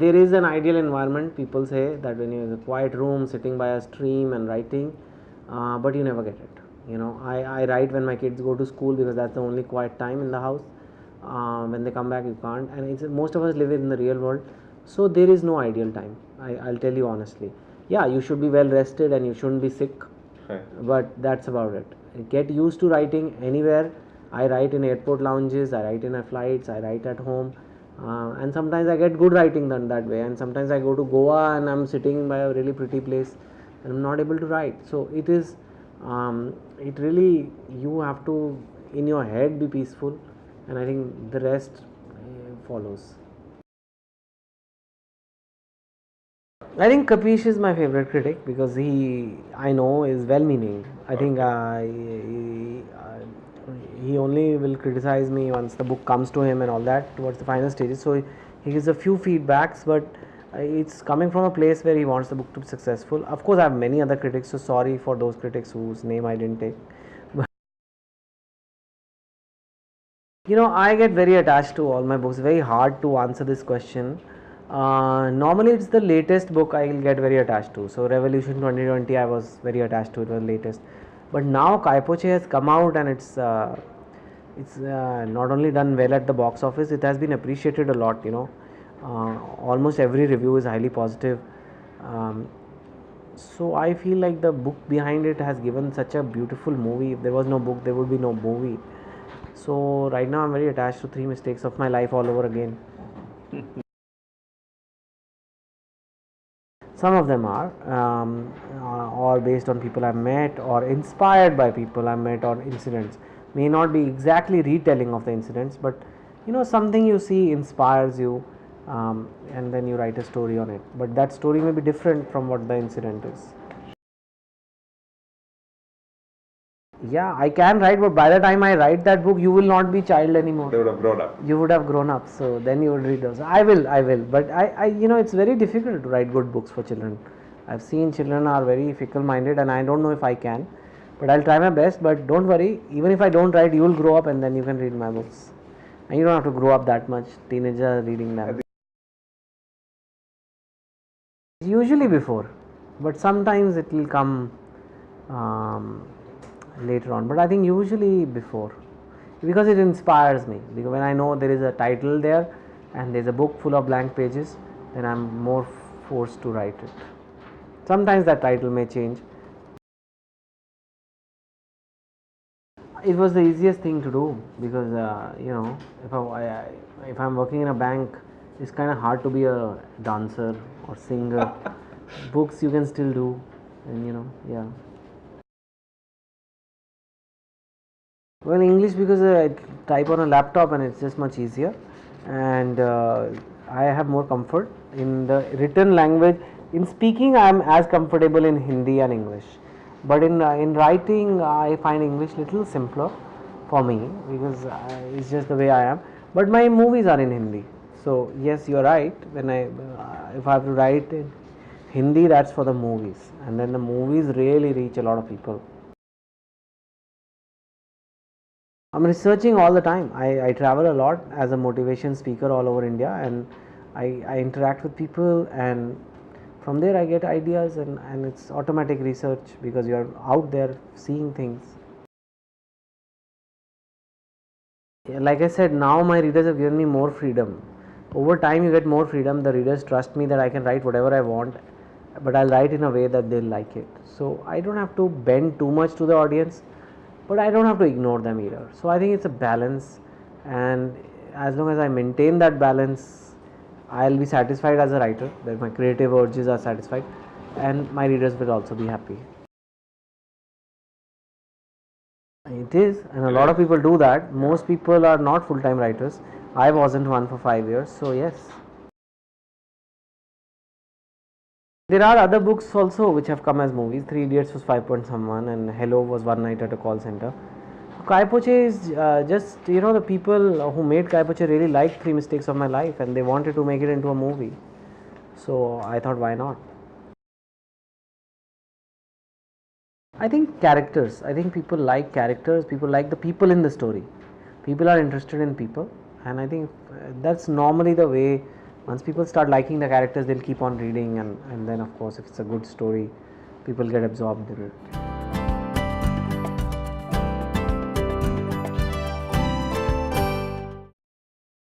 there is an ideal environment. People say that when you're in a quiet room, sitting by a stream and writing, but you never get it. I write when my kids go to school because that's the only quiet time in the house. When they come back, you can't. And most of us live in the real world, so there is no ideal time. I'll tell you honestly. Yeah, you should be well rested and you shouldn't be sick, but that's about it. Get used to writing anywhere. I write in airport lounges, I write in flights, I write at home, and sometimes I get good writing done that way. And sometimes I go to Goa and I'm sitting by a really pretty place and I'm not able to write. So it really, you have to in your head be peaceful, and I think the rest follows. I think Kapish is my favorite critic because I know, is well meaning. I think he only will criticize me once the book comes to him and all that towards the final stages. So he gives a few feedbacks, but it's coming from a place where he wants the book to be successful. Of course, I have many other critics, so sorry for those critics whose name I didn't take. I get very attached to all my books. Very hard to answer this question. Normally, it's the latest book I will get very attached to. So, Revolution 2020, I was very attached to it, was latest. But now, Kai Po Che has come out and it's not only done well at the box office, it has been appreciated a lot. Almost every review is highly positive. So I feel like the book behind it has given such a beautiful movie. If there was no book, there would be no movie. So right now I'm very attached to Three Mistakes of My Life all over again. Some of them are, or based on people I've met, or inspired by people I've met, or incidents. May not be exactly retelling of the incidents, but something you see inspires you, and then you write a story on it. But that story may be different from what the incident is. Yeah, I can write, but by the time I write that book, you will not be child anymore. They would have grown up. You would have grown up, so then you would read those. I will, but it's very difficult to write good books for children. I've seen children are very fickle-minded, and I don't know if I can, but I'll try my best. But don't worry, even if I don't write, you will grow up, and then you can read my books. And you don't have to grow up that much. Teenager reading them. Usually before, but sometimes it will come later on. But I think usually before, because it inspires me. Because when I know there is a title there and there's a book full of blank pages, then I'm more forced to write it. Sometimes that title may change. It was the easiest thing to do because if I'm working in a bank, it's kind of hard to be a dancer or singer. Books you can still do, and yeah. Well, English because I type on a laptop and it's just much easier, and I have more comfort in the written language. In speaking, I am as comfortable in Hindi and English, but in writing, I find English little simpler for me because it's just the way I am. But my movies are in Hindi, so yes, you're right. When if I have to write in Hindi, that's for the movies, and then the movies really reach a lot of people. I'm researching all the time. I travel a lot as a motivation speaker all over India, and I interact with people, and from there I get ideas, and it's automatic research because you're out there seeing things. Like I said, now my readers have given me more freedom. Over time, you get more freedom. The readers trust me that I can write whatever I want, but I'll write in a way that they'll like it. So I don't have to bend too much to the audience, but I don't have to ignore them either. So I think it's a balance, and as long as I maintain that balance, I'll be satisfied as a writer, that my creative urges are satisfied, and my readers will also be happy. It is, and a lot of people do that. Most people are not full-time writers. I wasn't one for 5 years, so yes. There are other books also which have come as movies. Three Idiots was 5 point someone, and Hello was One Night at a Call Center. Kai Po Che is just, the people who made Kai Po Che really liked Three Mistakes of My Life, and they wanted to make it into a movie. So I thought, why not? I think characters. I think people like characters. People like the people in the story. People are interested in people, and I think that's normally the way Once people start liking the characters, they'll keep on reading, and then of course if it's a good story, people get absorbed in it.